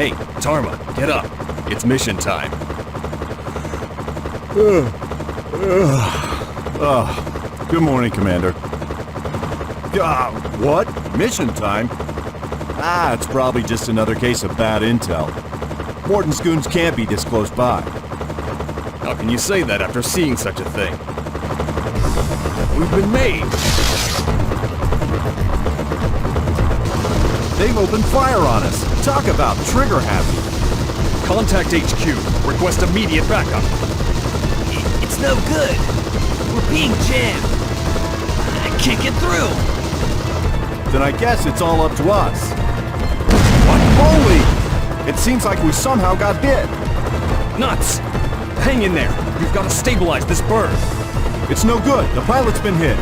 Hey, Tarma, get up. It's mission time. Good morning, Commander. What? Mission time? It's probably just another case of bad intel. Morton's goons can't be this close by. How can you say that after seeing such a thing? We've been made! They've opened fire on us. Talk about trigger happy. Contact HQ. Request immediate backup. It's no good. We're being jammed. I can't get through. Then I guess it's all up to us. What? Holy! It seems like we somehow got hit. Nuts! Hang in there. You've got to stabilize this bird. It's no good. The pilot's been hit.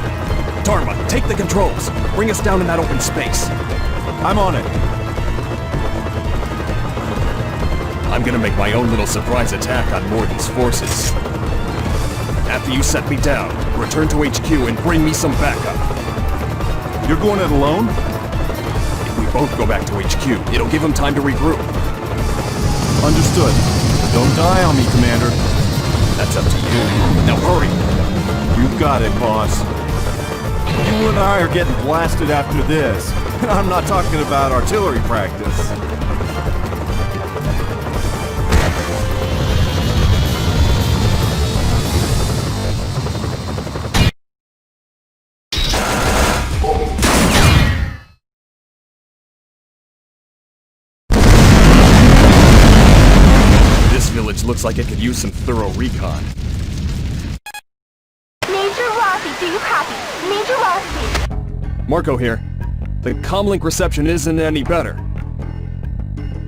Tarma, take the controls. Bring us down in that open space. I'm on it. I'm gonna make my own little surprise attack on Morton's forces. After you set me down, return to HQ and bring me some backup. You're going it alone? If we both go back to HQ, it'll give him time to regroup. Understood. Don't die on me, Commander. That's up to you. Now hurry! You got it, boss. You and I are getting blasted after this. I'm not talking about artillery practice. This village looks like it could use some thorough recon. Major Rossi, do you copy? Major Rossi! Marco here. The comlink reception isn't any better.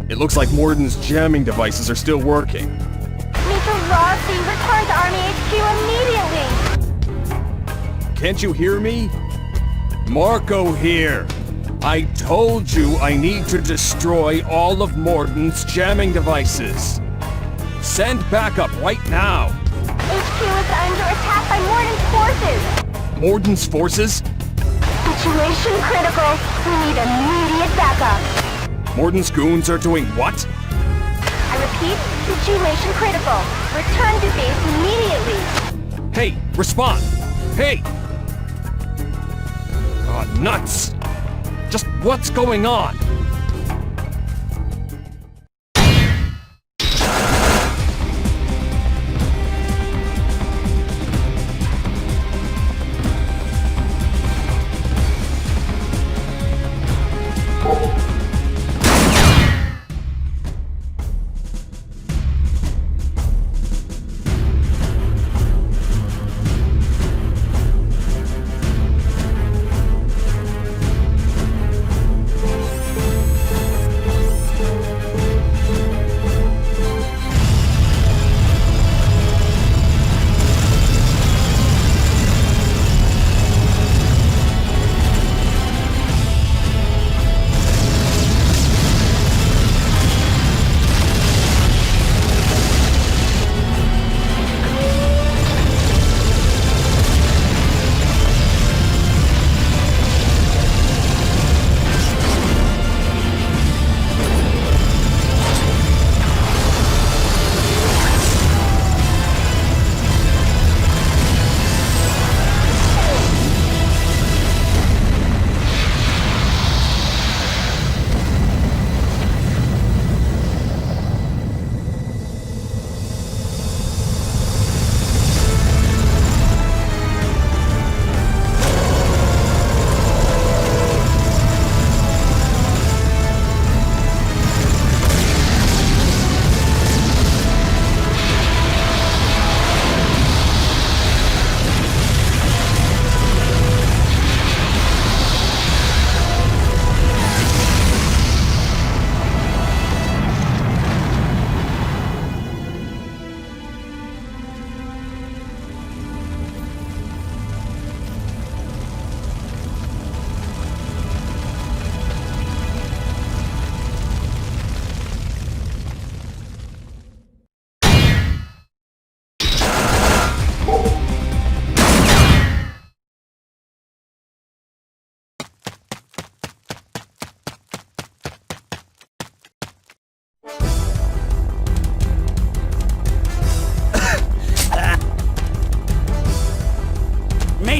It looks like Morton's jamming devices are still working. Major Rossi, return to Army HQ immediately! Can't you hear me? Marco here. I told you I need to destroy all of Morton's jamming devices. Send backup right now. HQ is under attack by Morton's forces! Morton's forces? Situation critical. We need immediate backup. Morton's goons are doing what? I repeat, situation critical. Return to base immediately. Hey, respond! Hey! Oh, nuts! Just what's going on?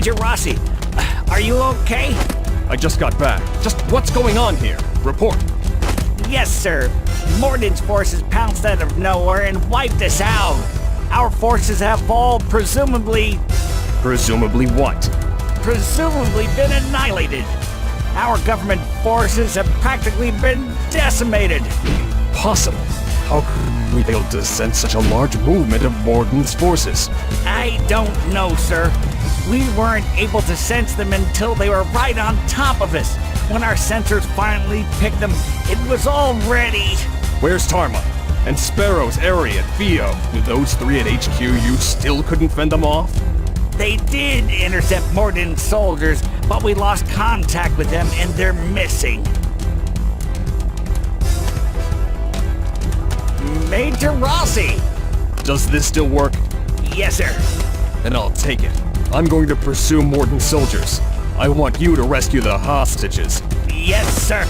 Major Rossi, are you okay? I just got back. Just what's going on here? Report. Yes, sir. Morden's forces pounced out of nowhere and wiped us out. Our forces have all presumably What? presumably been annihilated. Our government forces have practically been decimated. Possible. How could we fail to sense such a large movement of Morden's forces? I don't know, sir. We weren't able to sense them until they were right on top of us. When our sensors finally picked them, it was already... Where's Tarma? And Sparrow's Airy and Theo? With those three at HQ, you still couldn't fend them off? They did intercept Morden's soldiers, but we lost contact with them and they're missing. Major Rossi! Does this still work? Yes, sir. Then I'll take it. I'm going to pursue Morden's soldiers. I want you to rescue the hostages. Yes, sir.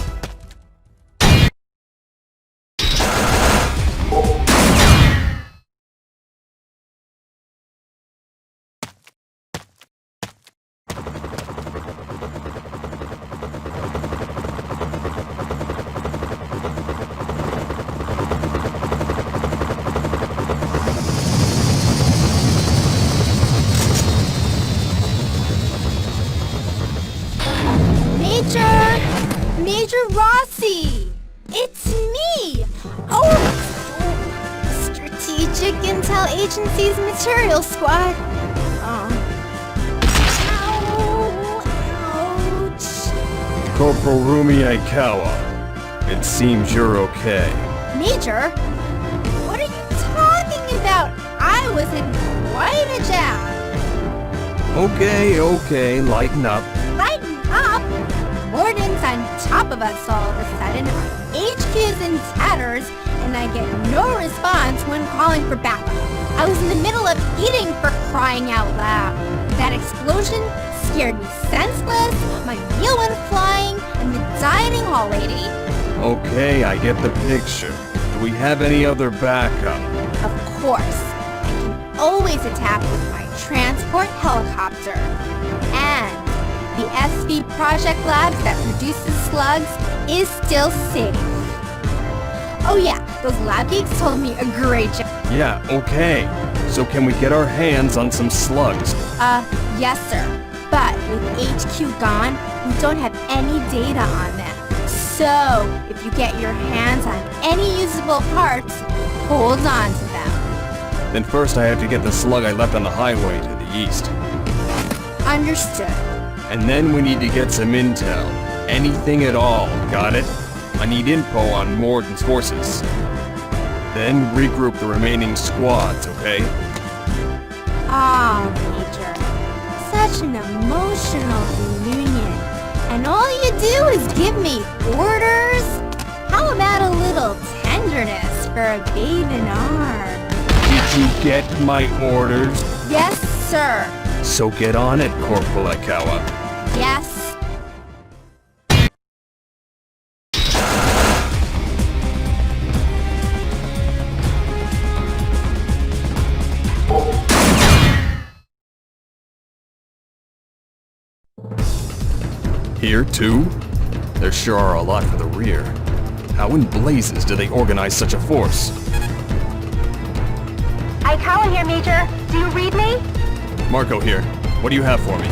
Major Rossi! It's me! Oh, Strategic Intel Agency's Material Squad. Ouch. Corporal Rumi Aikawa. It seems you're okay. Major? What are you talking about? I was in quite a jam. Okay, lighten up. Lighten up? Morden's on top of us all of a sudden. HQ's in tatters, and I get no response when calling for backup. I was in the middle of eating, for crying out loud. That explosion scared me senseless, my meal went flying, and the dining hall lady... Okay, I get the picture. Do we have any other backup? Of course. I can always attack with my transport helicopter. And the SV Project Labs that produces slugs is still safe. Oh yeah, those lab geeks told me a great job. Yeah, okay. So can we get our hands on some slugs? Yes sir. But with HQ gone, we don't have any data on them. So, if you get your hands on any usable parts, hold on to them. Then first I have to get the slug I left on the highway to the east. Understood. And then we need to get some intel. Anything at all, got it? I need info on Morden's forces. Then regroup the remaining squads, okay? Ah, Major. Such an emotional reunion. And all you do is give me orders? How about a little tenderness for a babe in arms? Did you get my orders? Yes, sir. So get on it, Corporal Aikawa. Yes. Here, too? There sure are a lot for the rear. How in blazes do they organize such a force? Aikawa here, Major. Do you read me? Marco here. What do you have for me?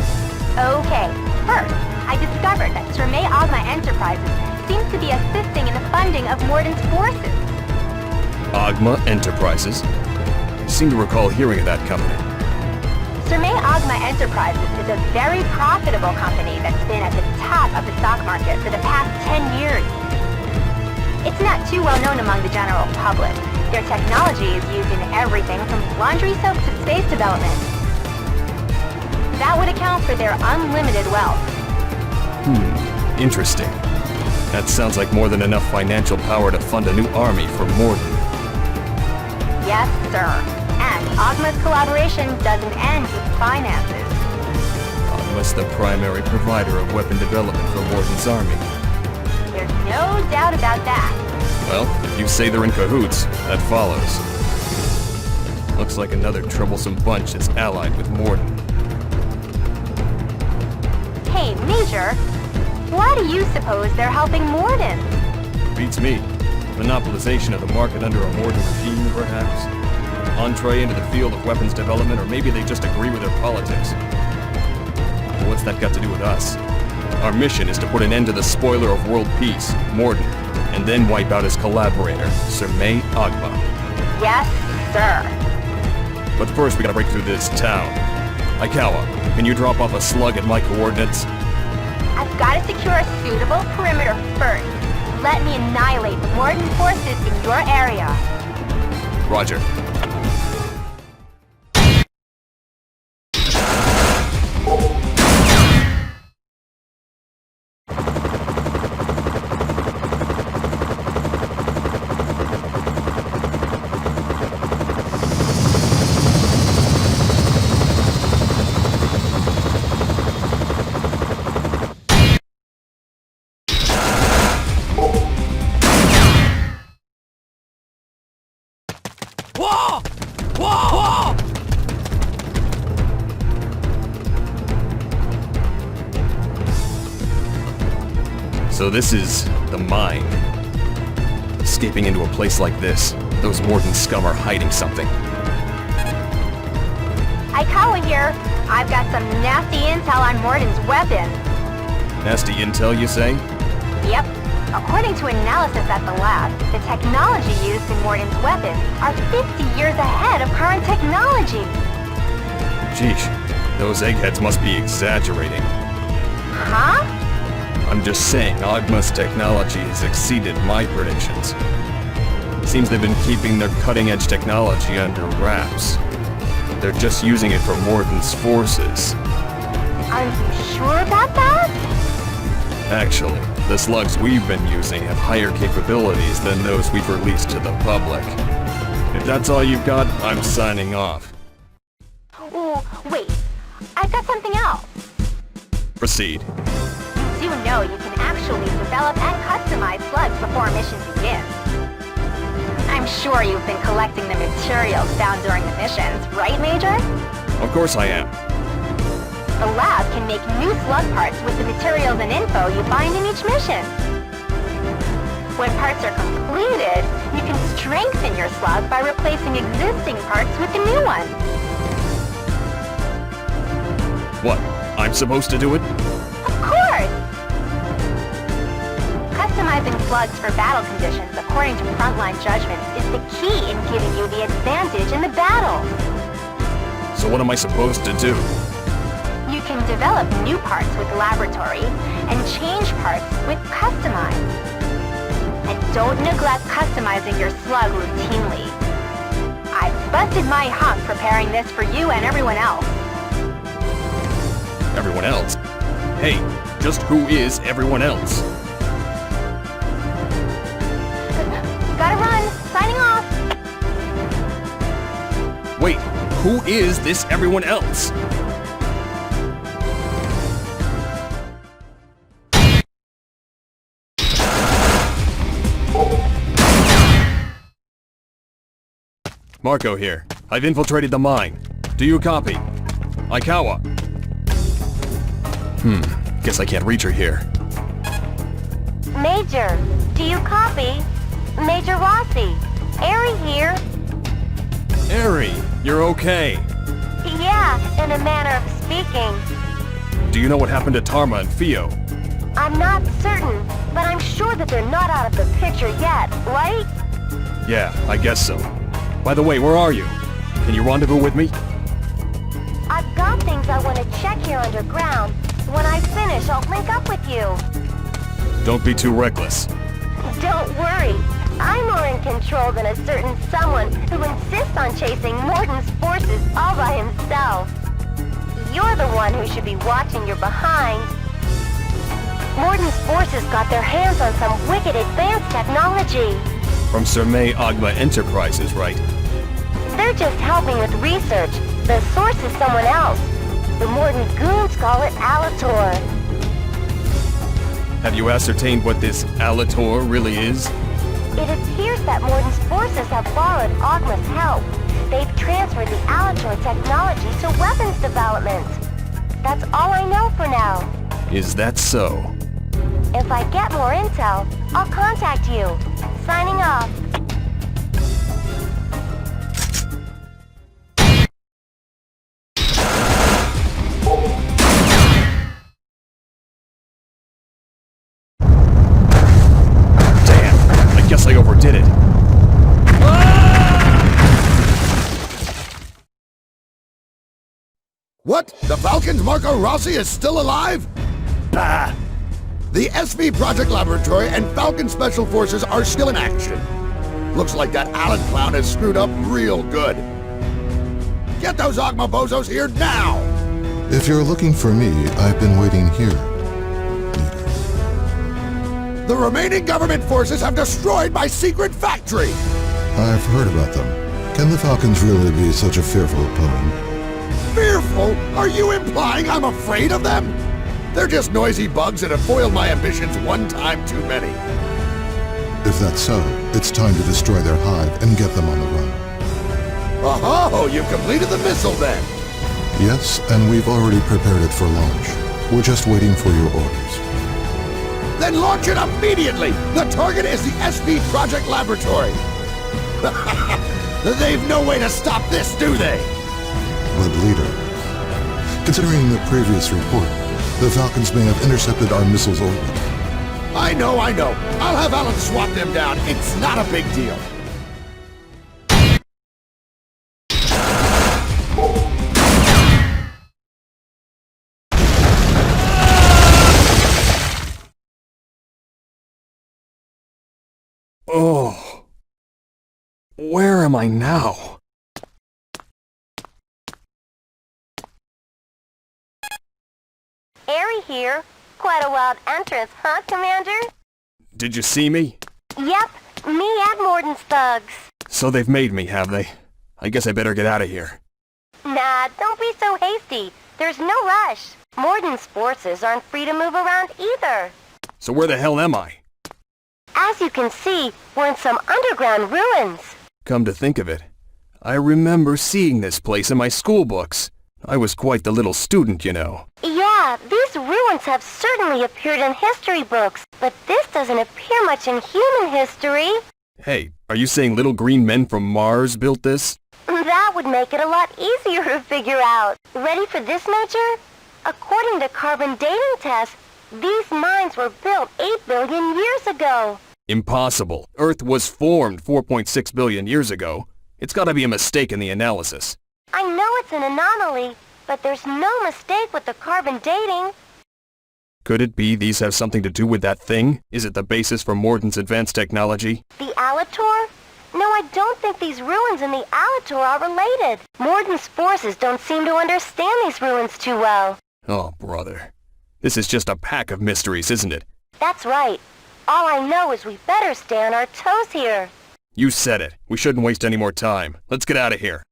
Okay. First, I discovered that Sermei Agma Enterprises seems to be assisting in the funding of Morden's forces. Agma Enterprises? I seem to recall hearing of that company. Sermei Agma Enterprises is a very profitable company that's been at the top of the stock market for the past 10 years. It's not too well known among the general public. Their technology is used in everything from laundry soap to space development. That would account for their unlimited wealth. Interesting. That sounds like more than enough financial power to fund a new army for Morden. Yes, sir. And Agma's collaboration doesn't end with finances. Agma's the primary provider of weapon development for Morden's army. There's no doubt about that. Well, if you say they're in cahoots, that follows. Looks like another troublesome bunch is allied with Morden. Hey, Major, why do you suppose they're helping Morden? Beats me. Monopolization of the market under a Morden regime, perhaps? Entree into the field of weapons development, or maybe they just agree with their politics. What's that got to do with us? Our mission is to put an end to the spoiler of world peace, Morden, and then wipe out his collaborator, Sir May Agma. Yes, sir. But first we gotta break through this town. Aikawa, can you drop off a slug at my coordinates? I've got to secure a suitable perimeter first. Let me annihilate the Morden forces in your area. Roger. Whoa! Whoa! So this is the mine. Escaping into a place like this, those Morden scum are hiding something. Aikawa here. I've got some nasty intel on Morden's weapon. Nasty intel, you say? Yep. According to analysis at the lab, the technology used in Morden's weapons are 50 years ahead of current technology. Sheesh, those eggheads must be exaggerating. Huh? I'm just saying, Agma's technology has exceeded my predictions. Seems they've been keeping their cutting-edge technology under wraps. They're just using it for Morden's forces. Are you sure about that? Actually, the slugs we've been using have higher capabilities than those we've released to the public. If that's all you've got, I'm signing off. Ooh, wait. I've got something else. Proceed. You do know you can actually develop and customize slugs before a mission begins. I'm sure you've been collecting the materials found during the missions, right, Major? Of course I am. The lab can make new slug parts with the materials and info you find in each mission. When parts are completed, you can strengthen your slug by replacing existing parts with the new ones. What? I'm supposed to do it? Of course! Customizing slugs for battle conditions according to frontline judgments is the key in giving you the advantage in the battle. So what am I supposed to do? You can develop new parts with laboratory and change parts with customize. And don't neglect customizing your slug routinely. I've busted my hump preparing this for you and everyone else. Everyone else? Hey, just who is everyone else? Gotta run. Signing off. Wait, who is this everyone else? Marco here. I've infiltrated the mine. Do you copy? Aikawa. Guess I can't reach her here. Major, do you copy? Major Rossi. Ari here. Ari, you're okay. Yeah, in a manner of speaking. Do you know what happened to Tarma and Fio? I'm not certain, but I'm sure that they're not out of the picture yet, right? Yeah, I guess so. By the way, where are you? Can you rendezvous with me? I've got things I want to check here underground. When I finish, I'll link up with you. Don't be too reckless. Don't worry. I'm more in control than a certain someone who insists on chasing Morden's forces all by himself. You're the one who should be watching your behind. Morden's forces got their hands on some wicked advanced technology. From Sir May Agma Enterprises, right? They're just helping with research. The source is someone else. The Morden goons call it Alator. Have you ascertained what this Alator really is? It appears that Morden's forces have borrowed Agma's help. They've transferred the Alator technology to weapons development. That's all I know for now. Is that so? If I get more intel, I'll contact you. Signing off. Damn, I guess I overdid it. What? The Falcon's Marco Rossi is still alive? Bah! The SV Project Laboratory and Falcon Special Forces are still in action. Looks like that Allen clown has screwed up real good. Get those Ogma bozos here now! If you're looking for me, I've been waiting here. Leader. The remaining government forces have destroyed my secret factory! I've heard about them. Can the Falcons really be such a fearful opponent? Fearful? Are you implying I'm afraid of them? They're just noisy bugs that have foiled my ambitions one time too many. If that's so, it's time to destroy their hive and get them on the run. Oh, you've completed the missile then! Yes, and we've already prepared it for launch. We're just waiting for your orders. Then launch it immediately! The target is the SV Project Laboratory! They've no way to stop this, do they? But Leader, considering the previous report, the Falcons may have intercepted our missile's orbit. I know. I'll have Alan swat them down. It's not a big deal. Oh. Where am I now? Airy here. Quite a wild entrance, huh, Commander? Did you see me? Yep, me and Morden's thugs. So they've made me, have they? I guess I better get out of here. Nah, don't be so hasty. There's no rush. Morden's forces aren't free to move around either. So where the hell am I? As you can see, we're in some underground ruins. Come to think of it, I remember seeing this place in my school books. I was quite the little student, you know. Yeah, these ruins have certainly appeared in history books, but this doesn't appear much in human history. Hey, are you saying little green men from Mars built this? That would make it a lot easier to figure out. Ready for this, Major? According to carbon dating tests, these mines were built 8 billion years ago. Impossible. Earth was formed 4.6 billion years ago. It's gotta be a mistake in the analysis. I know it's an anomaly, but there's no mistake with the carbon dating. Could it be these have something to do with that thing? Is it the basis for Morden's advanced technology? The Alator? No, I don't think these ruins and the Alator are related. Morden's forces don't seem to understand these ruins too well. Oh, brother. This is just a pack of mysteries, isn't it? That's right. All I know is we better stay on our toes here. You said it. We shouldn't waste any more time. Let's get out of here.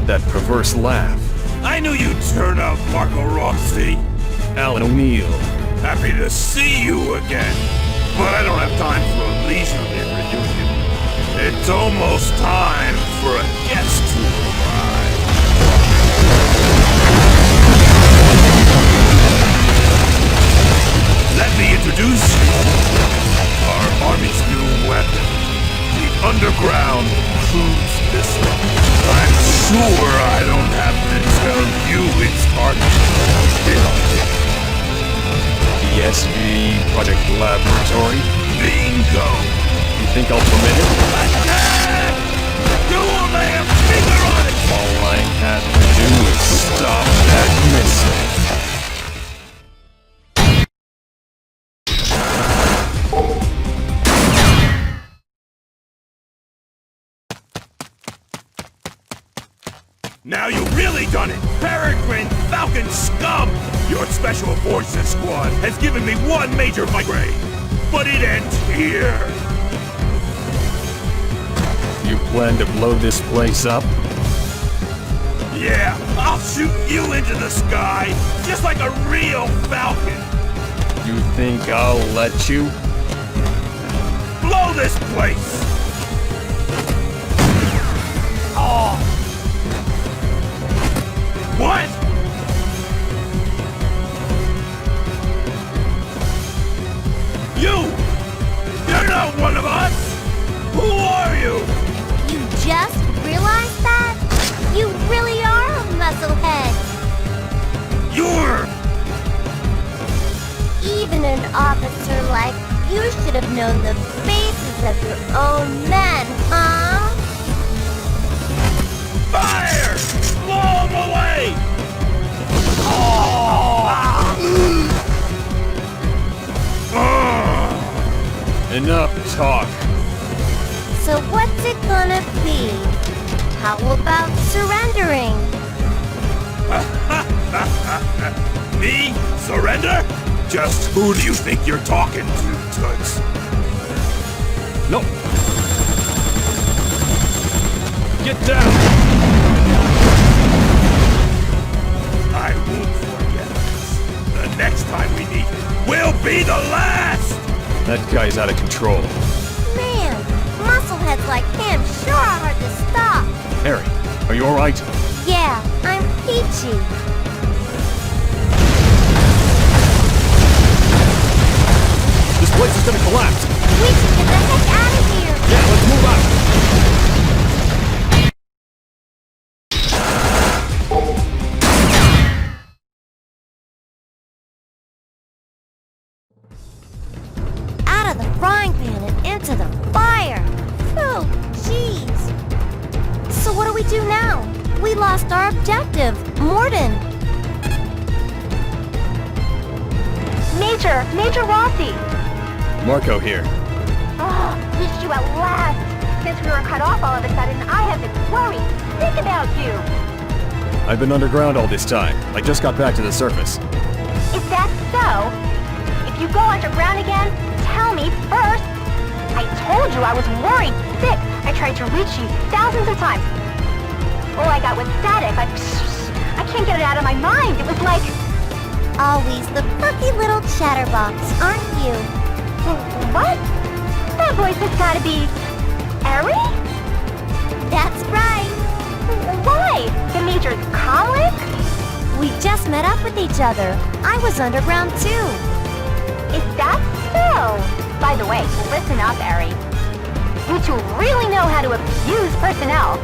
That perverse laugh. I knew you'd turn up, Marco Rossi. Alan O'Neill. Happy to see you again. But I don't have time for a leisurely reunion. It's almost time for a guest to arrive. Let me introduce you. Our Army's new weapon. The underground cruise missile. I'm sure I don't have to tell you its target. The SV Project Laboratory. Bingo! You think I'll permit it? Attack! You will lay a finger on it! All I had to do was stop that missile. Now you really done it! Peregrine Falcon scum! Your Special Forces squad has given me one major migraine, but it ends here! You plan to blow this place up? Yeah, I'll shoot you into the sky, just like a real Falcon! You think I'll let you? blow this place! Oh! What? You're not one of us! Who are you? You just realized that? You really are a musclehead. You're... Even an officer like you should have known the faces of your own men, huh? Fire! Blow 'em away! Enough talk. So what's it gonna be? How about surrendering? Me? Surrender? Just who do you think you're talking to, Toots? No. Get down! I won't forget this. The next time we meet will be the last! That guy's out of control. Man, muscleheads like him sure are hard to stop. Harry, are you alright? Yeah, I'm peachy. This place is gonna collapse. We should get the heck out of here. Yeah, let's move out. Out of the frying pan and into the fire. Oh, jeez. So what do we do now? We lost our objective, Morden. Major Rossi! Marco here. Oh, reached you at last! Since we were cut off all of a sudden, I have been worried sick about you! I've been underground all this time. I just got back to the surface. Is that so? If you go underground again, tell me first! I told you I was worried sick! I tried to reach you thousands of times! All I got was static. I can't get it out of my mind. It was like... Always the perky little chatterbox, aren't you? What? That voice has gotta be... Eri? That's right. Why? The Major's colic? We just met up with each other. I was underground too. Is that so? By the way, listen up, Eri. You two really know how to abuse personnel.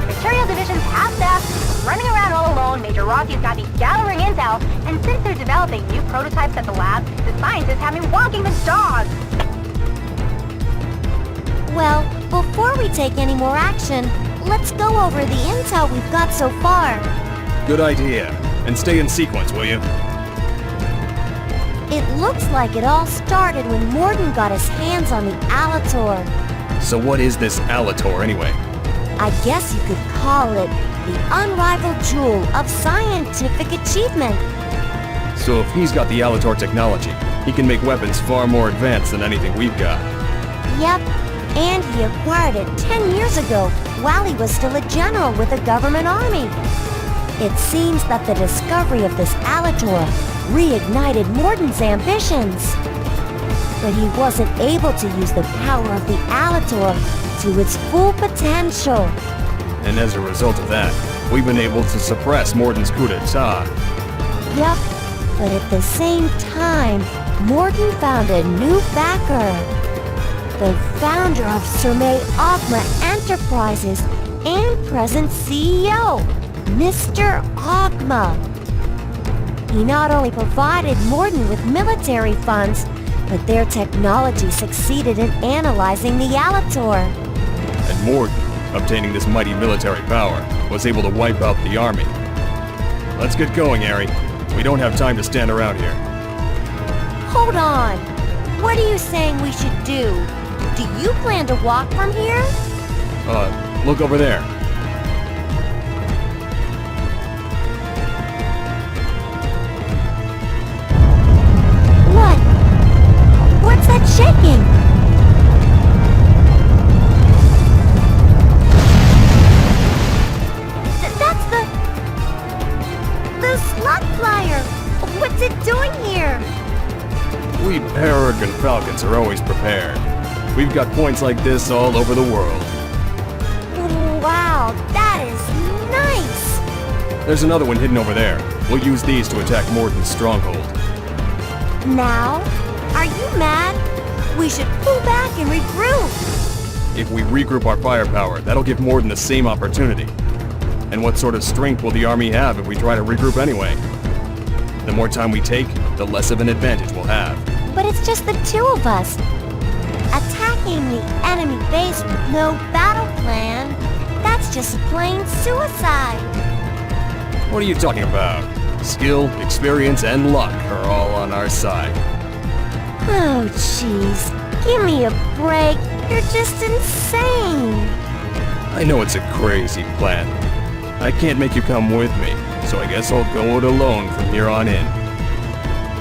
Material Division's half-staffed, running around all alone. Major Rossi's got me gathering intel, and since they're developing new prototypes at the lab, the scientists have me walking the dog. Well, before we take any more action, let's go over the intel we've got so far. Good idea. And stay in sequence, will you? It looks like it all started when Morden got his hands on the Alator. So what is this Alator anyway? I guess you could call it the unrivaled jewel of scientific achievement. So if he's got the Alator technology, he can make weapons far more advanced than anything we've got. Yep, and he acquired it 10 years ago while he was still a general with a government army. It seems that the discovery of this Alator reignited Morden's ambitions. But he wasn't able to use the power of the Alator to its full potential. And as a result of that, we've been able to suppress Morden's coup d'etat. Yep, but at the same time, Morden found a new backer. The founder of Surmay Ogma Enterprises and present CEO, Mr. Ogma. He not only provided Morden with military funds, but their technology succeeded in analyzing the Alator. And Morden, obtaining this mighty military power, was able to wipe out the army. Let's get going, Eri. We don't have time to stand around here. Hold on. What are you saying we should do? Do you plan to walk from here? Look over there. What? What's that shaking? That's the Slug flyer. What's it doing here? We Peregrine Falcons are always prepared. We've got points like this all over the world. Wow, that is nice! There's another one hidden over there. We'll use these to attack Morden's stronghold. Now? Are you mad? We should pull back and regroup. If we regroup our firepower, that'll give Morden the same opportunity. And what sort of strength will the army have if we try to regroup anyway? The more time we take, the less of an advantage we'll have. But it's just the two of us. Attacking the enemy base with no battle plan, that's just plain suicide. What are you talking about? Skill, experience, and luck are all on our side. Oh, jeez. Give me a break. You're just insane. I know it's a crazy plan. I can't make you come with me, so I guess I'll go it alone from here on in.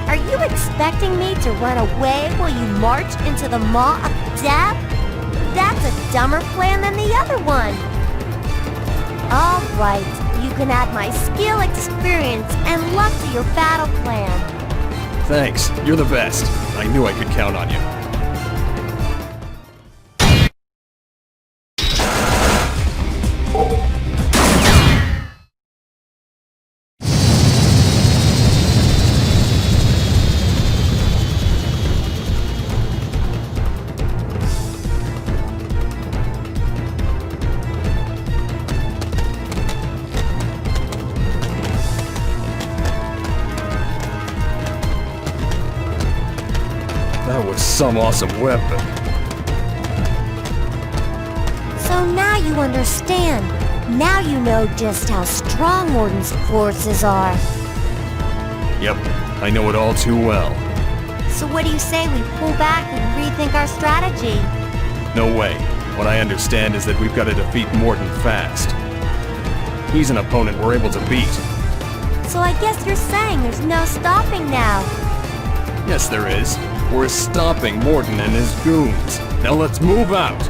Are you expecting me to run away while you march into the Maw of Death? That's a dumber plan than the other one. All right, you can add my skill, experience, and luck to your battle plan. Thanks, you're the best. I knew I could count on you. That was some awesome weapon. So now you understand. Now you know just how strong Morden's forces are. Yep, I know it all too well. So what do you say we pull back and rethink our strategy? No way. What I understand is that we've got to defeat Morden fast. He's an opponent we're able to beat. So I guess you're saying there's no stopping now. Yes, there is. We're stopping Morden and his goons. Now let's move out.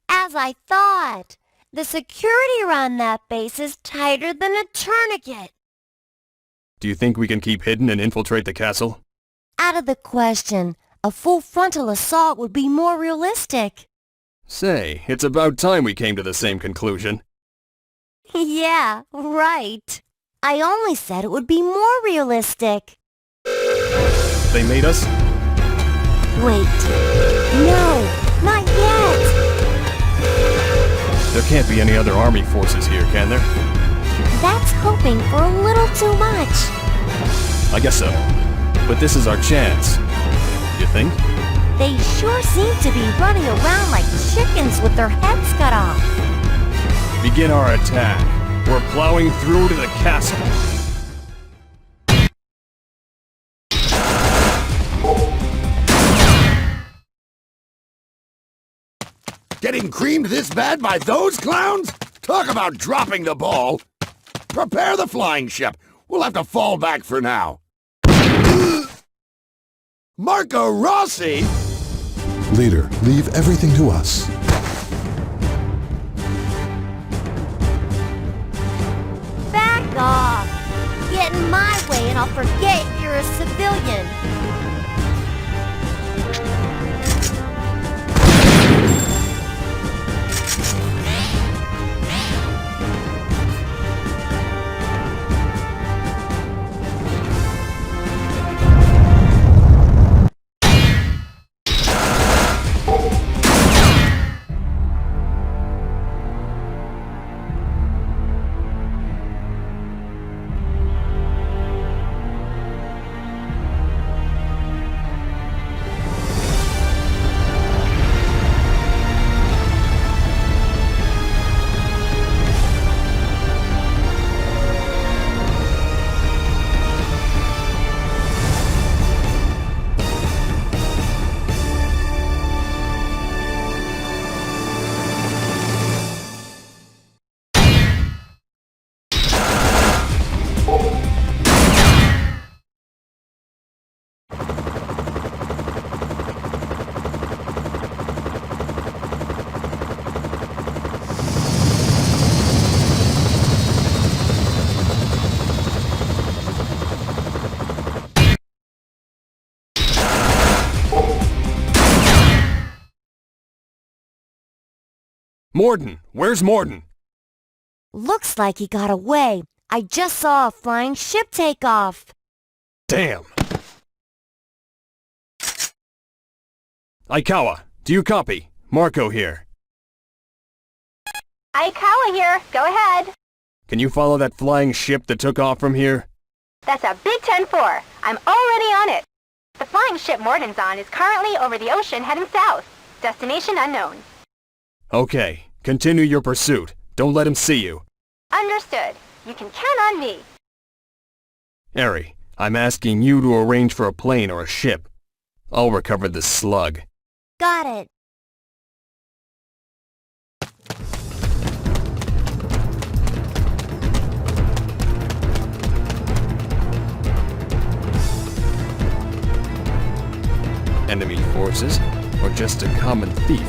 As I thought, the security around that base is tighter than a tourniquet. Do you think we can keep hidden and infiltrate the castle? Out of the question. A full frontal assault would be more realistic. Say, it's about time we came to the same conclusion. Yeah, right. I only said it would be more realistic. They made us? Wait. No, not yet. There can't be any other army forces here, can there? That's hoping for a little too much. I guess so. But this is our chance. You think? They sure seem to be running around like chickens with their heads cut off. Begin our attack. We're plowing through to the castle. Getting creamed this bad by those clowns? Talk about dropping the ball. Prepare the flying ship. We'll have to fall back for now. Marco Rossi? Leader, leave everything to us. Back off! Get in my way and I'll forget you're a civilian. Morden, where's Morden? Looks like he got away. I just saw a flying ship take off. Damn. Aikawa, do you copy? Marco here. Aikawa here. Go ahead. Can you follow that flying ship that took off from here? That's a Big 10-4. I'm already on it. The flying ship Morden's on is currently over the ocean heading south. Destination unknown. Okay, continue your pursuit. Don't let him see you. Understood. You can count on me. Eri, I'm asking you to arrange for a plane or a ship. I'll recover the slug. Got it. Enemy forces, or just a common thief?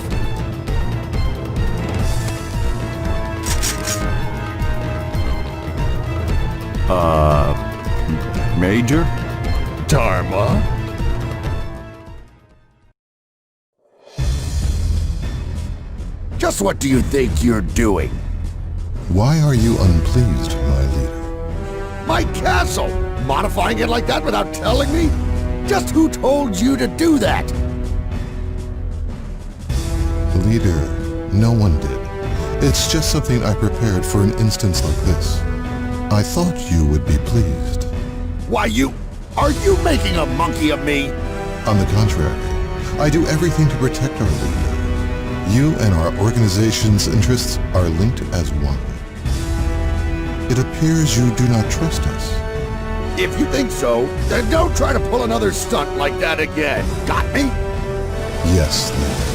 Major? Dharma? Just what do you think you're doing? Why are you unpleased, my leader? My castle! Modifying it like that without telling me? Just who told you to do that? Leader, no one did. It's just something I prepared for an instance like this. I thought you would be pleased. Why, are you making a monkey of me? On the contrary, I do everything to protect our leader. You and our organization's interests are linked as one. It appears you do not trust us. If you think so, then don't try to pull another stunt like that again. Got me? Yes, leader.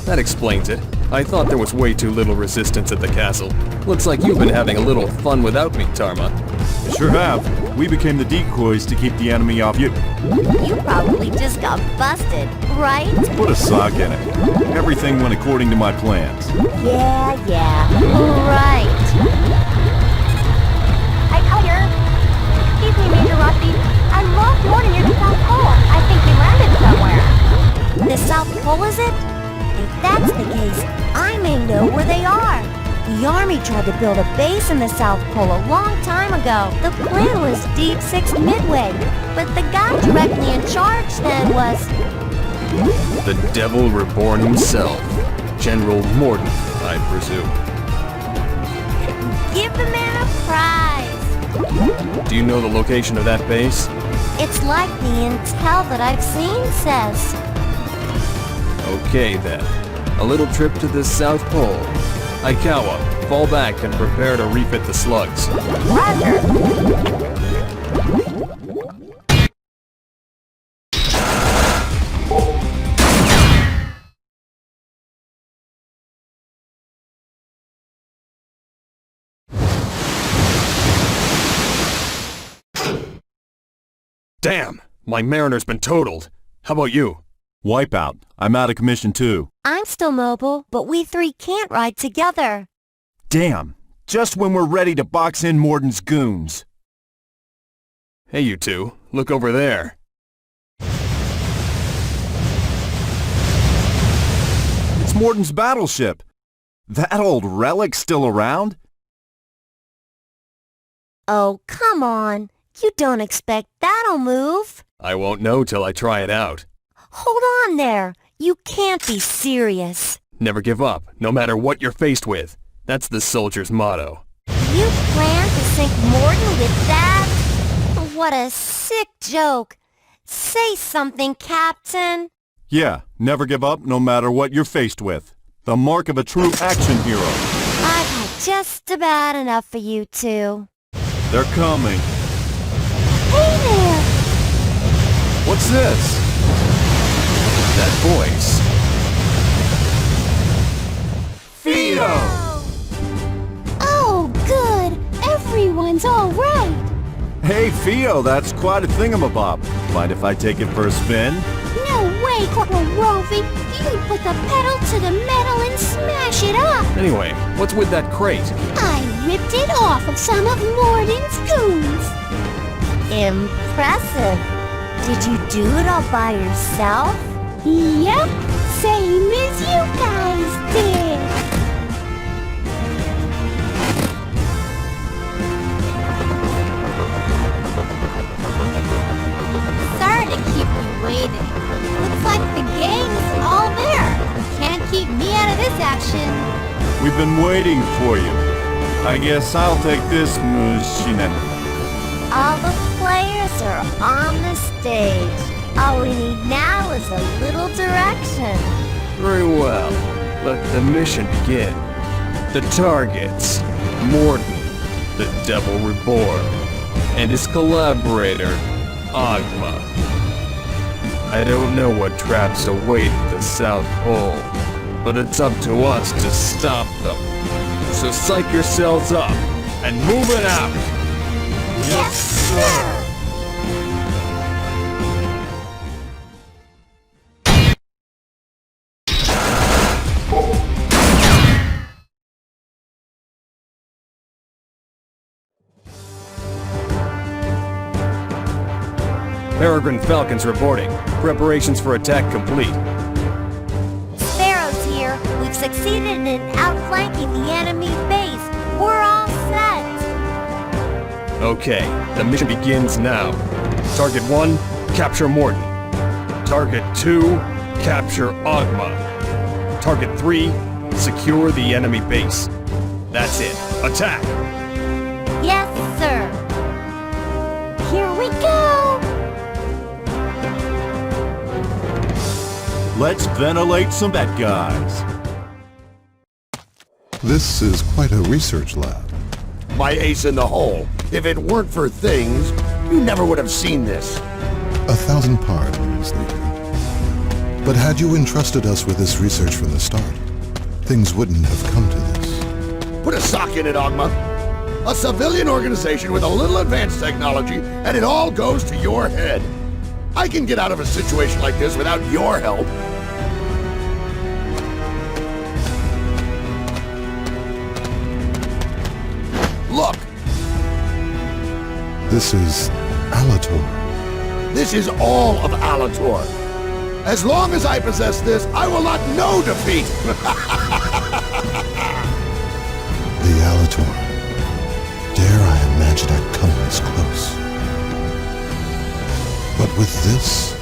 That explains it. I thought there was way too little resistance at the castle. Looks like you've been having a little fun without me, Tarma. Sure have. We became the decoys to keep the enemy off you. You probably just got busted, right? Put a sock in it. Everything went according to my plans. Yeah, right. Aikawa, excuse me, Major Rossi. I lost Morden near the South Pole. I think he landed somewhere. The South Pole, is it? If that's the case, I may know where they are. The Army tried to build a base in the South Pole a long time ago. The plan was Deep Six Midway, but the guy directly in charge then was... The Devil Reborn himself. General Morden, I presume. Give the man a prize! Do you know the location of that base? It's like the intel that I've seen says. Okay then. A little trip to the South Pole. Aikawa, fall back and prepare to refit the slugs. Damn! My Mariner's been totaled. How about you? Wipeout. I'm out of commission too. I'm still mobile, but we three can't ride together. Damn. Just when we're ready to box in Morden's goons. Hey you two, look over there. It's Morden's battleship. That old relic's still around? Oh, come on. You don't expect that'll move. I won't know till I try it out. Hold on there. You can't be serious. Never give up, no matter what you're faced with. That's the soldier's motto. You plan to sink Morden with that? What a sick joke. Say something, Captain. Yeah, never give up no matter what you're faced with. The mark of a true action hero. I've had just about enough of you two. They're coming. Hey there! What's this? That voice. Theo! Oh, good. Everyone's all right. Hey, Theo, that's quite a thingamabob. Mind if I take it for a spin? No way, way, Corporal Wolfie. You put the pedal to the metal and smash it up. Anyway, what's with that crate? I ripped it off of some of Morden's goons. Impressive. Did you do it all by yourself? Yep, same as you guys did. Sorry to keep you waiting. Looks like the gang's all there. Can't keep me out of this action. We've been waiting for you. I guess I'll take this machine. All the players are on the stage. All we need now is a little direction. Very well. Let the mission begin. The targets, Morden, the Devil Reborn, and his collaborator, Agma. I don't know what traps await at the South Pole, but it's up to us to stop them. So psych yourselves up and move it out! Yes, sir. Peregrine Falcons reporting. Preparations for attack complete. Sparrow's here. We've succeeded in outflanking the enemy base. We're all set. Okay, the mission begins now. Target 1, capture Morden. Target 2, capture Agma. Target 3, secure the enemy base. That's it. Attack! Yes, sir. Here we go. Let's ventilate some bad guys. This is quite a research lab. My ace in the hole. If it weren't for things, you never would have seen this. 1,000 pardons, Leader. But had you entrusted us with this research from the start, things wouldn't have come to this. Put a sock in it, Agma. A civilian organization with a little advanced technology, and it all goes to your head. I can get out of a situation like this without your help. Look! This is Alator. This is all of Alator. As long as I possess this, I will not know defeat! The Alator. Dare I imagine I'd come this close. But with this...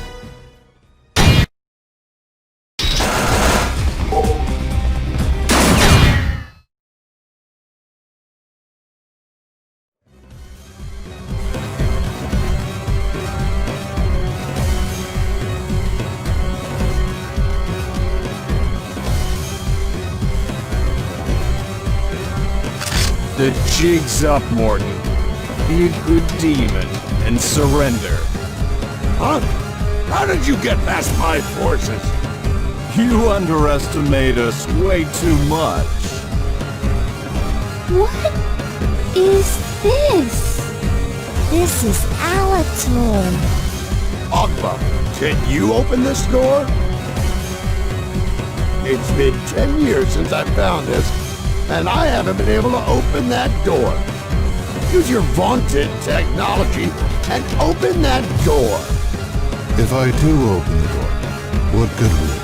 The jig's up, Morden. Be a good demon and surrender. Huh? How did you get past my forces? You underestimate us way too much. What is this? This is Alator. Agma, can you open this door? It's been 10 years since I found this, and I haven't been able to open that door. Use your vaunted technology and open that door. If I do open the door, what good will it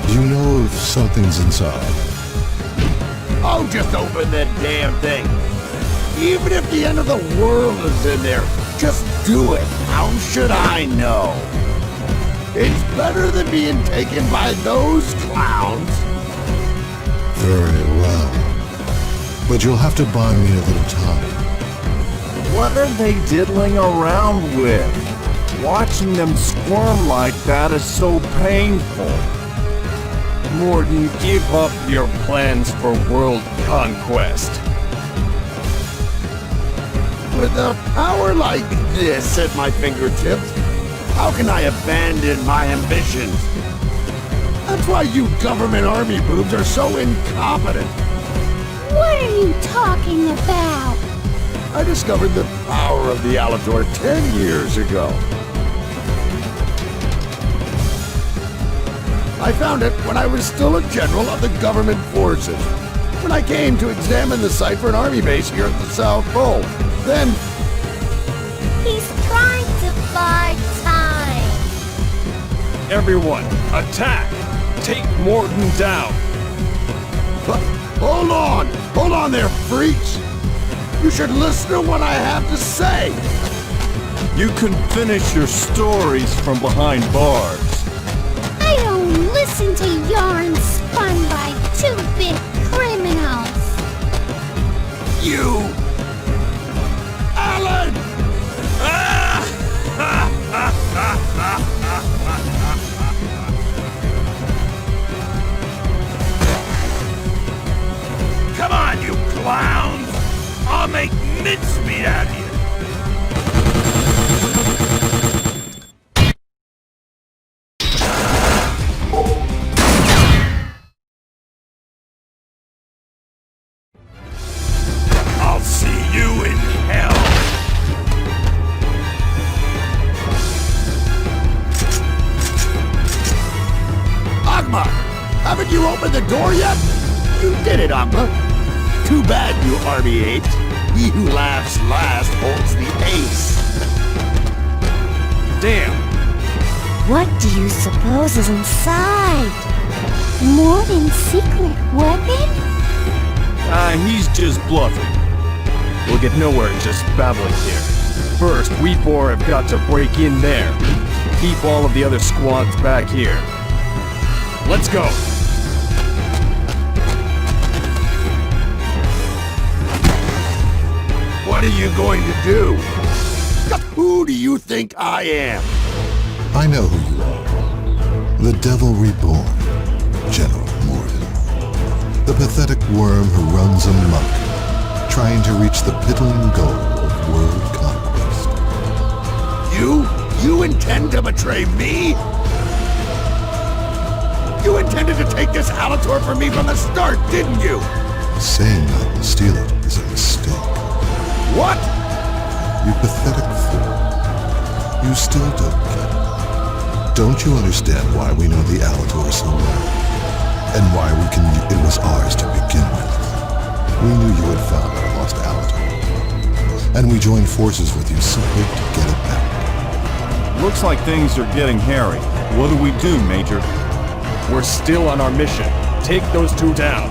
do? Do you know if something's inside? Oh, just open that damn thing. Even if the end of the world is in there, just do it. How should I know? It's better than being taken by those clowns. Very well. But you'll have to buy me a little time. What are they diddling around with? Watching them squirm like that is so painful. Morden, give up your plans for world conquest. With a power like this at my fingertips, how can I abandon my ambitions? That's why you government army boobs are so incompetent. What are you talking about? I discovered the power of the Alator 10 years ago. I found it when I was still a general of the government forces. When I came to examine the site for an army base here at the South Pole. Then, He's trying to buy time. Everyone, attack! Take Morton down! hold on! Hold on there, freaks! You should listen to what I have to say! You can finish your stories from behind bars. I don't listen to yarns spun by two-bit criminals. You! Alan! Come on, you clowns! I'll make mincemeat out of you! I'll see you in hell! Agma! Haven't you opened the door yet? You did it, Agma. Too bad, you army apes. He who laughs last holds the ace. Damn! What do you suppose is inside? Morton's secret weapon? He's just bluffing. We'll get nowhere just babbling here. First, we four have got to break in there. Keep all of the other squads back here. Let's go! What are you going to do? Who do you think I am? I know who you are. The Devil Reborn, General Morton. The pathetic worm who runs amok, trying to reach the piddling goal of world conquest. You intend to betray me? You intended to take this Alator from me from the start, didn't you? Saying I will steal it is a mistake. What? You pathetic fool. You still don't get it. Don't you understand why we know the Alator so well? And why it was ours to begin with? We knew you had found our lost Alator. And we joined forces with you simply to get it back. Looks like things are getting hairy. What do we do, Major? We're still on our mission. Take those two down.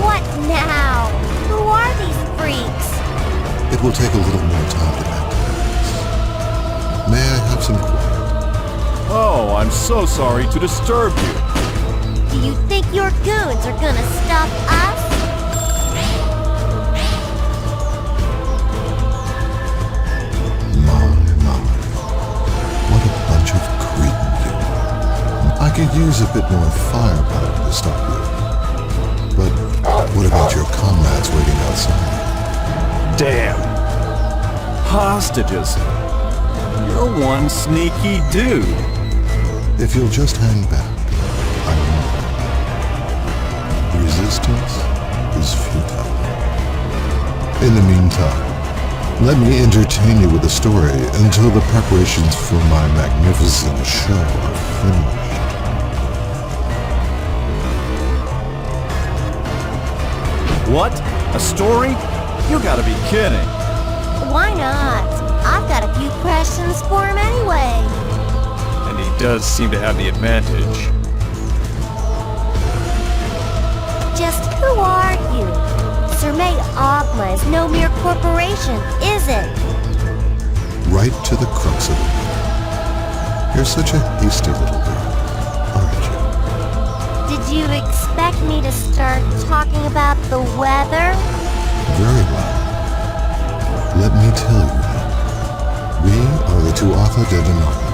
What now? Who are these freaks? It will take a little more time to activate this. May I have some quiet? Oh, I'm so sorry to disturb you. Do you think your goons are gonna stop us? My. What a bunch of cretins you are. I could use a bit more firepower to stop you. But what about your comrades waiting outside? Damn. Hostages. You're one sneaky dude. If you'll just hang back, I will. Resistance is futile. In the meantime, let me entertain you with a story until the preparations for my magnificent show are finished. What? A story? You gotta be kidding. Why not? I've got a few questions for him anyway. And he does seem to have the advantage. Just who are you? Sermay Ogma is no mere corporation, is it? Right to the crux of it. You're such a hasty little girl, aren't you? Did you expect me to start talking about the weather? Very well. Let me tell you then. We are the Tuatha De Danann.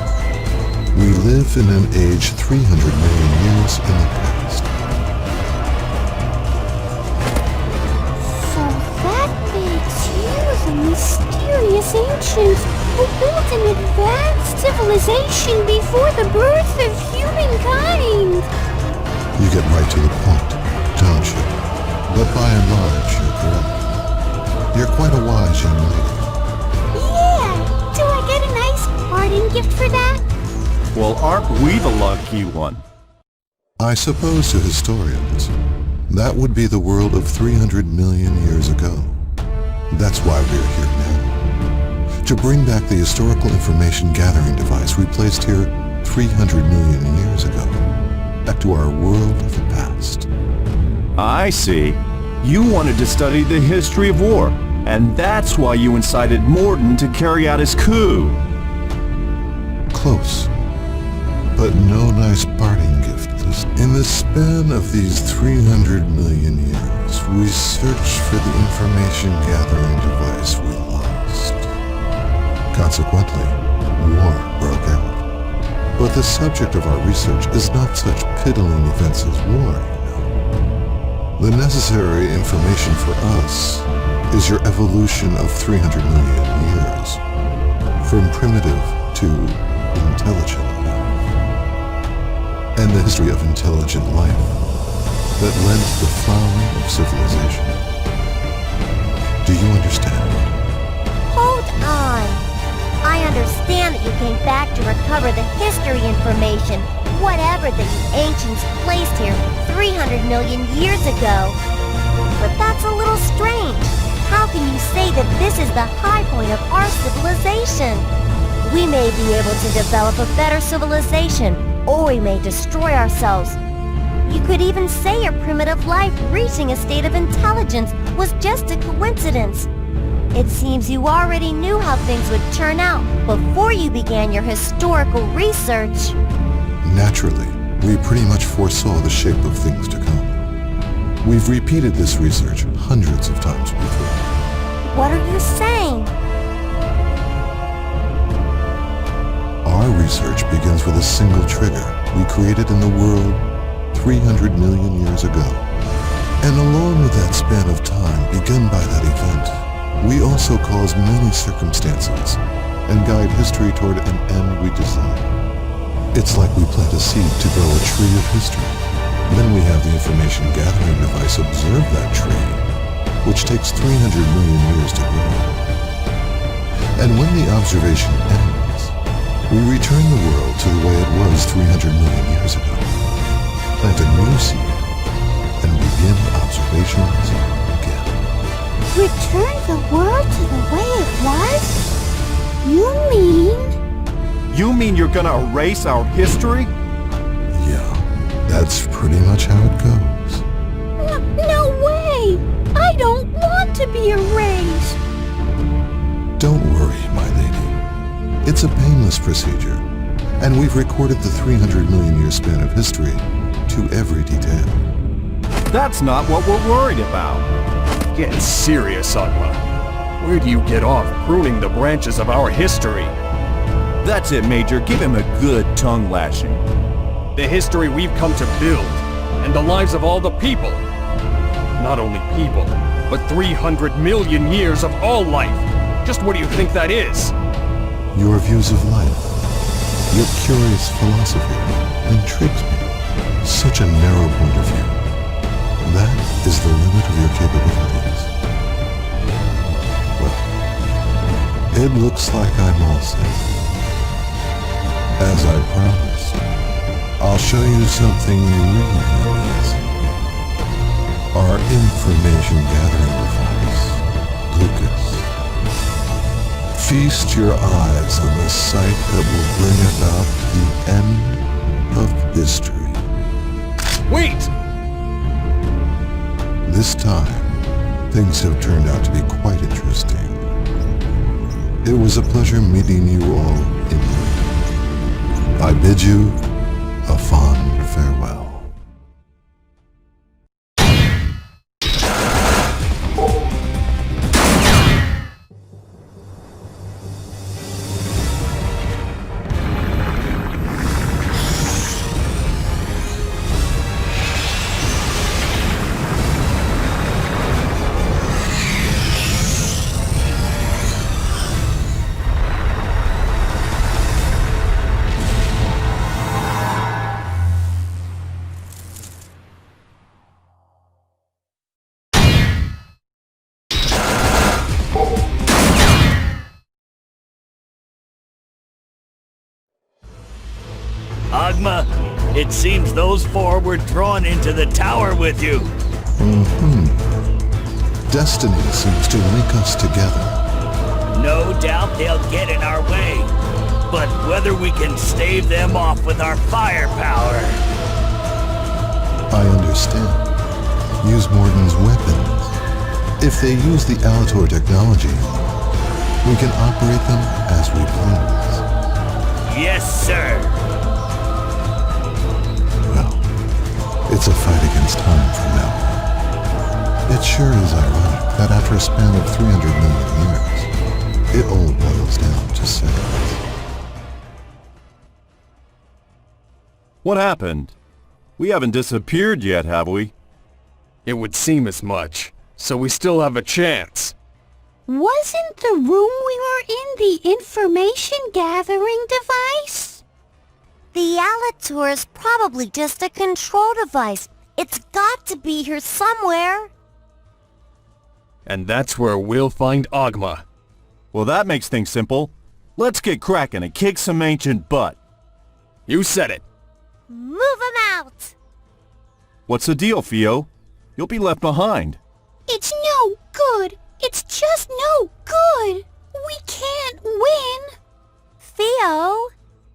We live in an age 300 million years in the past. So that makes you the mysterious ancients who built an advanced civilization before the birth of humankind. You get right to the point, don't you? But by and large, you're correct. You're quite a wise young lady. Yeah! Do I get a nice party aren't we the lucky one? I suppose to historians, that would be the world of 300 million years ago. That's why we're here now. To bring back the historical information gathering device we placed here 300 million years ago, back to our world of the past. I see. You wanted to study the history of war, and that's why you incited Morden to carry out his coup. Close, but no nice parting gift. In the span of these 300 million years, we searched for the information gathering device we lost. Consequently, war broke out. But the subject of our research is not such piddling events as war, you know. The necessary information for us is your evolution of 300 million years, from primitive to intelligent life, and the history of intelligent life that led to the flowering of civilization. Do you understand? Hold on. I understand that you came back to recover the history information, whatever the ancients placed here 300 million years ago. But that's a little strange. How can you say that this is the high point of our civilization? We may be able to develop a better civilization, or we may destroy ourselves. You could even say your primitive life reaching a state of intelligence was just a coincidence. It seems you already knew how things would turn out before you began your historical research. Naturally, we pretty much foresaw the shape of things to come. We've repeated this research hundreds of times before. What are you saying? Our research begins with a single trigger we created in the world 300 million years ago. And along with that span of time begun by that event, we also cause many circumstances and guide history toward an end we desire. It's like we plant a seed to grow a tree of history. Then we have the information gathering device observe that tree, which takes 300 million years to grow. And when the observation ends, we return the world to the way it was 300 million years ago, plant a new seed, and begin observations again. Return the world to the way it was? You mean you're gonna erase our history? Yeah, that's pretty much how it goes. No way! I don't want to be erased! Don't worry, my lady. It's a painless procedure, and we've recorded the 300 million year span of history to every detail. That's not what we're worried about. Get serious, Ugma. Where do you get off pruning the branches of our history? That's it, Major. Give him a good tongue lashing. The history we've come to build, and the lives of all the people. Not only people, but 300 million years of all life. Just what do you think that is? Your views of life, your curious philosophy, intrigues me. Such a narrow point of view. That is the limit of your capabilities. Well, it looks like I'm all set. As I promised, I'll show you something really amazing. Our information gathering device, Lucas. Feast your eyes on the sight that will bring about the end of history. Wait! This time, things have turned out to be quite interesting. It was a pleasure meeting you all in person. I bid you a fond farewell. Ogma. It seems those four were drawn into the tower with you. Destiny seems to link us together. No doubt they'll get in our way. But whether we can stave them off with our firepower... I understand. Use Morden's weapons. If they use the Alator technology, we can operate them as we please. Yes, sir. Well, it's a fight against time from now on. It sure is ironic that after a span of 300 million years, it all boils down to seconds. What happened? We haven't disappeared yet, have we? It would seem as much, so we still have a chance. Wasn't the room we were in the information gathering device? The Alator is probably just a control device. It's got to be here somewhere. And that's where we'll find Ogma. Well, that makes things simple. Let's get cracking and kick some ancient butt. You said it. Move him out! What's the deal, Theo? You'll be left behind. It's no good. It's just no good. We can't win. Theo?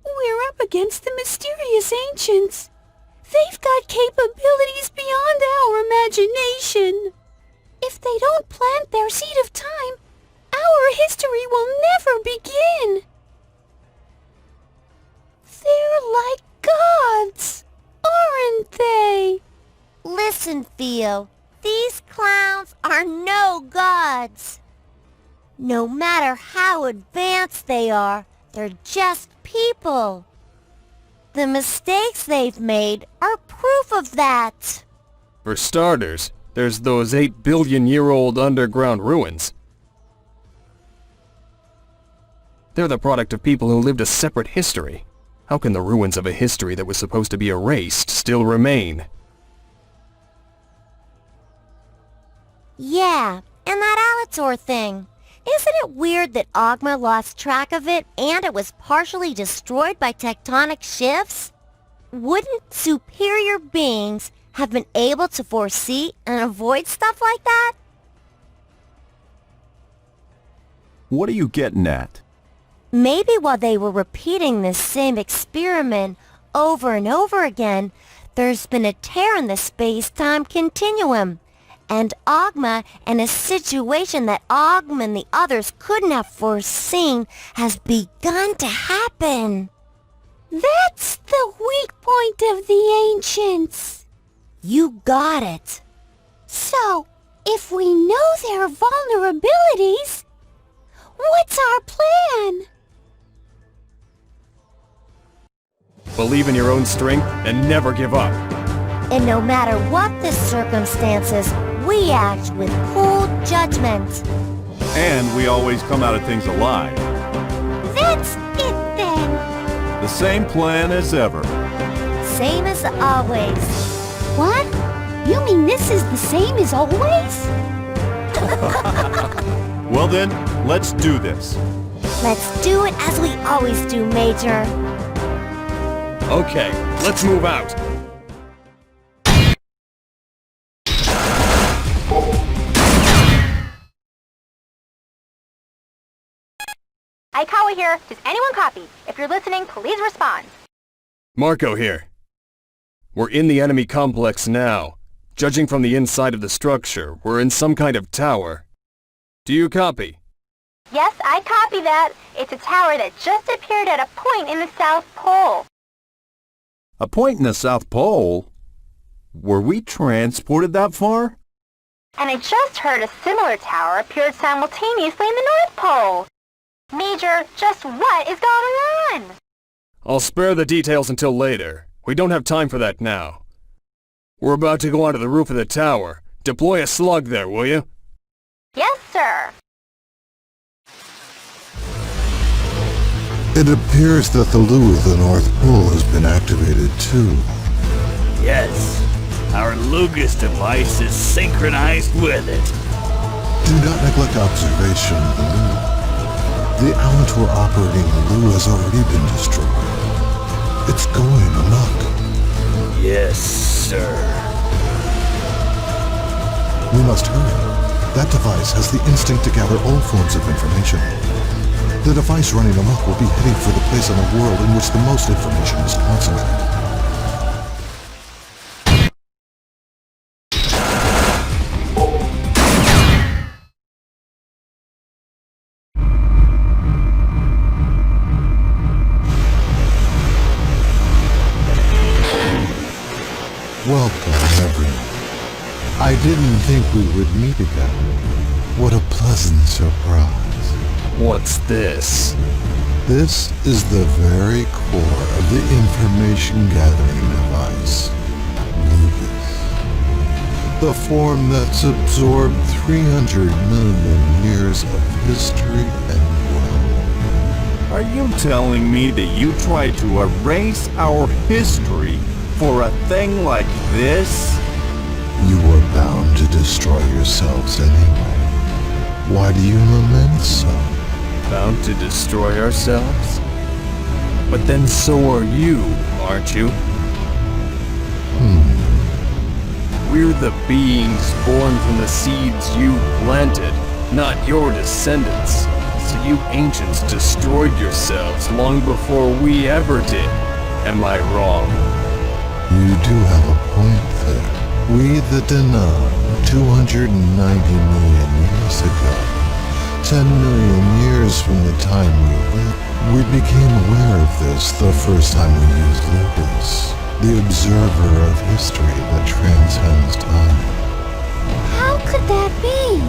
We're up against the mysterious ancients. They've got capabilities beyond our imagination. If they don't plant their seed of time, our history will never begin. They're like gods, aren't they? Listen, Theo. These clowns are no gods. No matter how advanced they are, they're just people. The mistakes they've made are proof of that. For starters, there's those 8 billion-year-old underground ruins. They're the product of people who lived a separate history. How can the ruins of a history that was supposed to be erased still remain? Yeah, and that Alator thing. Isn't it weird that Ogma lost track of it and it was partially destroyed by tectonic shifts? Wouldn't superior beings have been able to foresee and avoid stuff like that? What are you getting at? Maybe while they were repeating this same experiment over and over again, there's been a tear in the space-time continuum. And Ogma, in a situation that Ogma and the others couldn't have foreseen, has begun to happen. That's the weak point of the ancients. You got it. So, if we know their vulnerabilities, what's our plan? Believe in your own strength and never give up. And no matter what the circumstances, we act with cool judgment. And we always come out of things alive. That's it then. The same plan as ever. Same as always. What? You mean this is the same as always? Well then, let's do this. Let's do it as we always do, Major. Okay, let's move out. Aikawa here. Does anyone copy? If you're listening, please respond. Marco here. We're in the enemy complex now. Judging from the inside of the structure, we're in some kind of tower. Do you copy? Yes, I copy that. It's a tower that just appeared at a point in the South Pole. A point in the South Pole? Were we transported that far? And I just heard a similar tower appeared simultaneously in the North Pole. Major, just what is going on? I'll spare the details until later. We don't have time for that now. We're about to go onto the roof of the tower. Deploy a slug there, will you? Yes, sir. It appears that the loo of the North Pole has been activated too. Yes, our Lugus device is synchronized with it. Do not neglect observation of the loo. The Alator operating the loo has already been destroyed. It's going amok. Yes, sir. We must hurry. That device has the instinct to gather all forms of information. The device running amok will be heading for the place on the world in which the most information is concentrated. Welcome, everyone. I didn't think we would meet again. What a pleasant surprise. What's this? This is the very core of the information gathering device, Lucas. The form that's absorbed 300 million years of history and well. Are you telling me that you tried to erase our history for a thing like this? You were bound to destroy yourselves anyway. Why do you lament so? Bound to destroy ourselves? But then so are you, aren't you? We're the beings born from the seeds you planted, not your descendants. So you ancients destroyed yourselves long before we ever did. Am I wrong? You do have a point there. We, the Denan, 290 million years ago, 10 million years from the time we lived, we became aware of this the first time we used Lucas, the observer of history that transcends time. How could that be?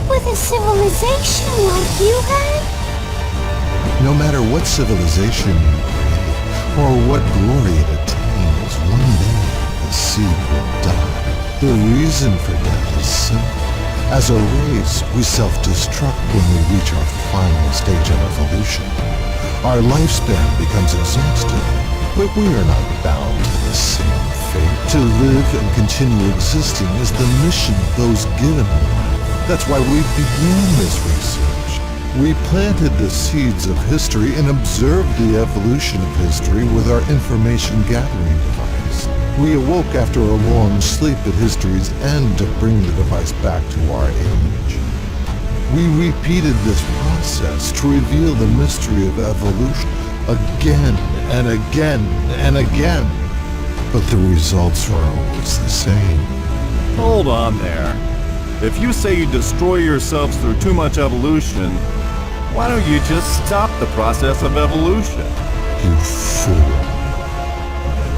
With a civilization like you had? No matter what civilization you create, or what glory it attains, one day the seed will die. The reason for death is simple. As a race, we self-destruct when we reach our final stage of evolution. Our lifespan becomes exhausted, but we are not bound to the same fate. To live and continue existing is the mission of those given life. That's why we began this research. We planted the seeds of history and observed the evolution of history with our information gathering device. We awoke after a long sleep at history's end to bring the device back to our age. We repeated this process to reveal the mystery of evolution again and again and again. But the results are always the same. Hold on there. If you say you destroy yourselves through too much evolution, why don't you just stop the process of evolution? You fool.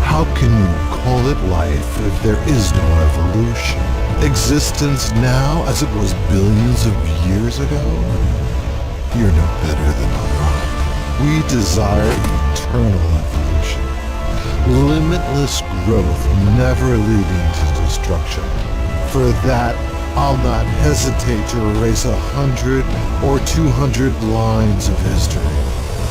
How can you call it life if there is no evolution? Existence now as it was billions of years ago? You're no better than a rock. We desire eternal evolution. Limitless growth never leading to destruction. For that, I'll not hesitate to erase 100 or 200 lines of history.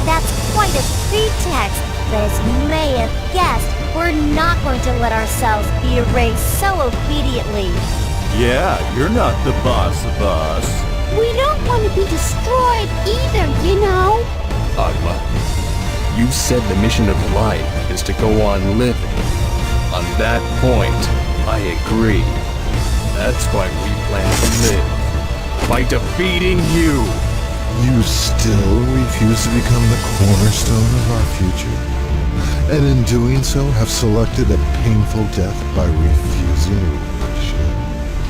That's quite a pretext, but as you may have guessed, we're not going to let ourselves be erased so obediently. Yeah, you're not the boss of us. We don't want to be destroyed either, you know? Agma, you said the mission of life is to go on living. On that point, I agree. That's why we plan to live. By defeating you. You still refuse to become the cornerstone of our future? And in doing so have selected a painful death by refusing leadership?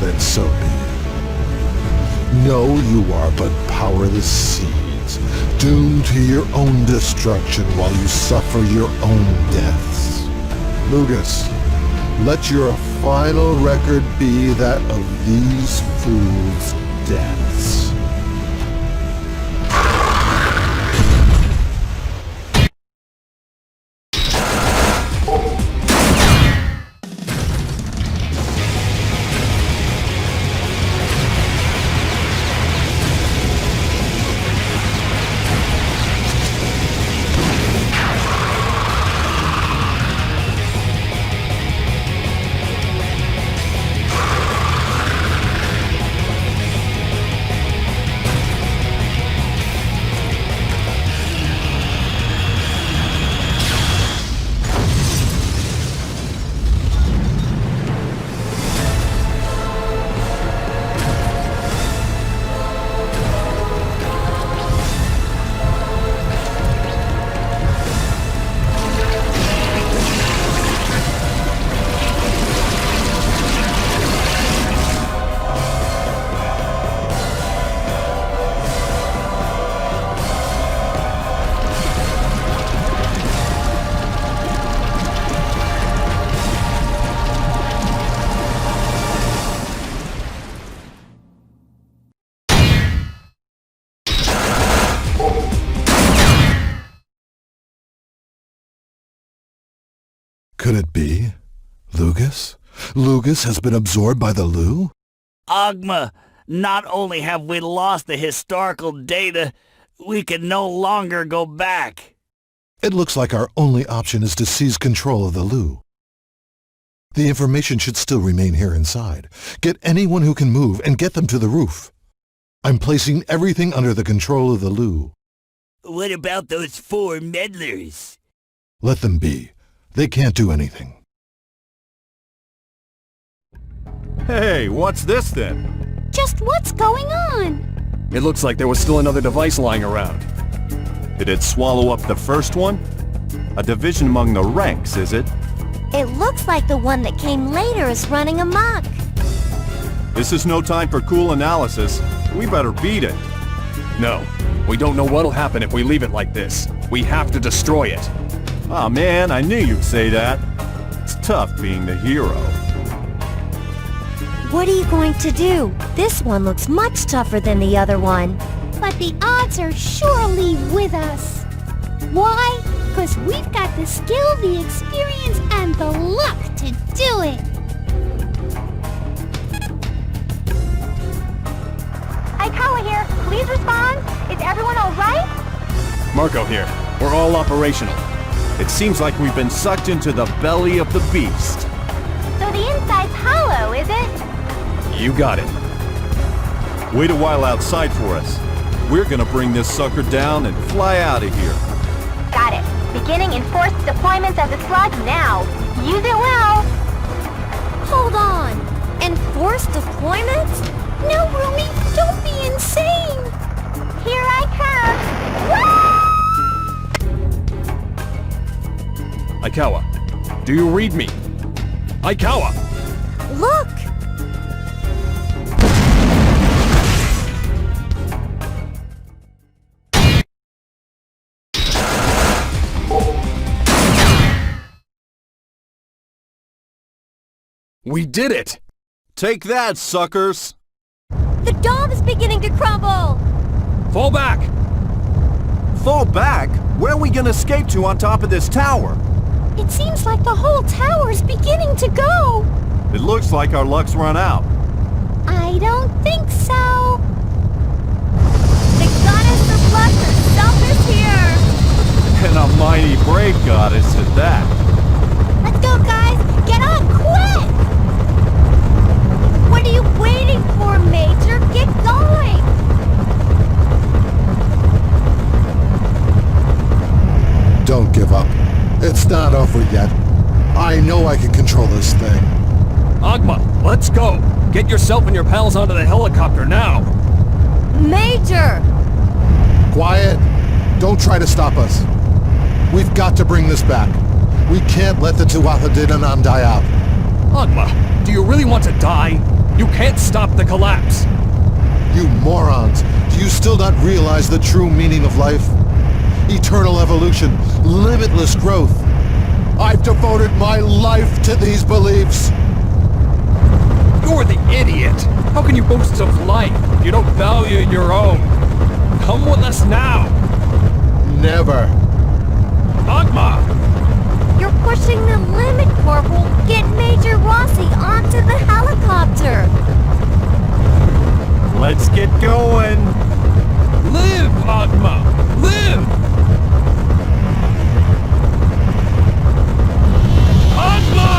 Then so be it. No, you are but powerless seeds, doomed to your own destruction while you suffer your own deaths. Lucas, let your final record be that of these fools' deaths. Could it be? Lugus? Lugus has been absorbed by the Lu? Ogma, not only have we lost the historical data, we can no longer go back. It looks like our only option is to seize control of the Lu. The information should still remain here inside. Get anyone who can move and get them to the roof. I'm placing everything under the control of the Lu. What about those 4 meddlers? Let them be. They can't do anything. Hey, what's this then? Just what's going on? It looks like there was still another device lying around. Did it swallow up the first one? A division among the ranks, is it? It looks like the one that came later is running amok. This is no time for cool analysis. We better beat it. No, we don't know what'll happen if we leave it like this. We have to destroy it. Aw man, I knew you'd say that. It's tough being the hero. What are you going to do? This one looks much tougher than the other one. But the odds are surely with us. Why? Because we've got the skill, the experience, and the luck to do it. Aikawa here. Please respond. Is everyone all right? Marco here. We're all operational. It seems like we've been sucked into the belly of the beast. So the inside's hollow, is it? You got it. Wait a while outside for us. We're gonna bring this sucker down and fly out of here. Got it. Beginning enforced deployments of the Slug now. Use it well. Hold on. Enforced deployments? No, Rumi, don't be insane. Here I come. Aikawa, do you read me? Aikawa! Look! We did it! Take that, suckers! The dome is beginning to crumble! Fall back! Fall back? Where are we gonna escape to on top of this tower? It seems like the whole tower's beginning to go. It looks like our luck's run out. I don't think so. The goddess of luck herself is here! And a mighty brave goddess at that. Let's go, guys. Get on, quick! What are you waiting for, Major? Get going! Don't give up. It's not over yet. I know I can control this thing. Ogma, let's go! Get yourself and your pals onto the helicopter now! Major! Quiet! Don't try to stop us. We've got to bring this back. We can't let the Tuatha De Danann die out. Ogma, do you really want to die? You can't stop the collapse! You morons! Do you still not realize the true meaning of life? Eternal evolution, limitless growth. I've devoted my life to these beliefs. You're the idiot! How can you boast of life if you don't value your own? Come with us now! Never. Ogma! You're pushing the limit, Corporal! Get Major Rossi onto the helicopter! Let's get going! Live, Ogma! Live! Ogma!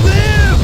Live!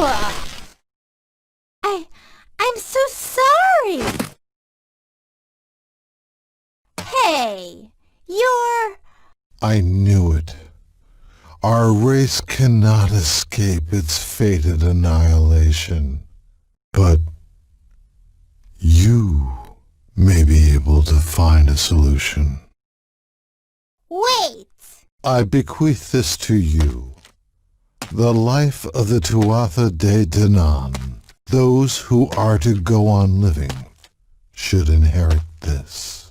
I'm so sorry. Hey, you're... I knew it. Our race cannot escape its fated annihilation. But you may be able to find a solution. Wait. I bequeath this to you. The life of the Tuatha De Danann. Those who are to go on living should inherit this.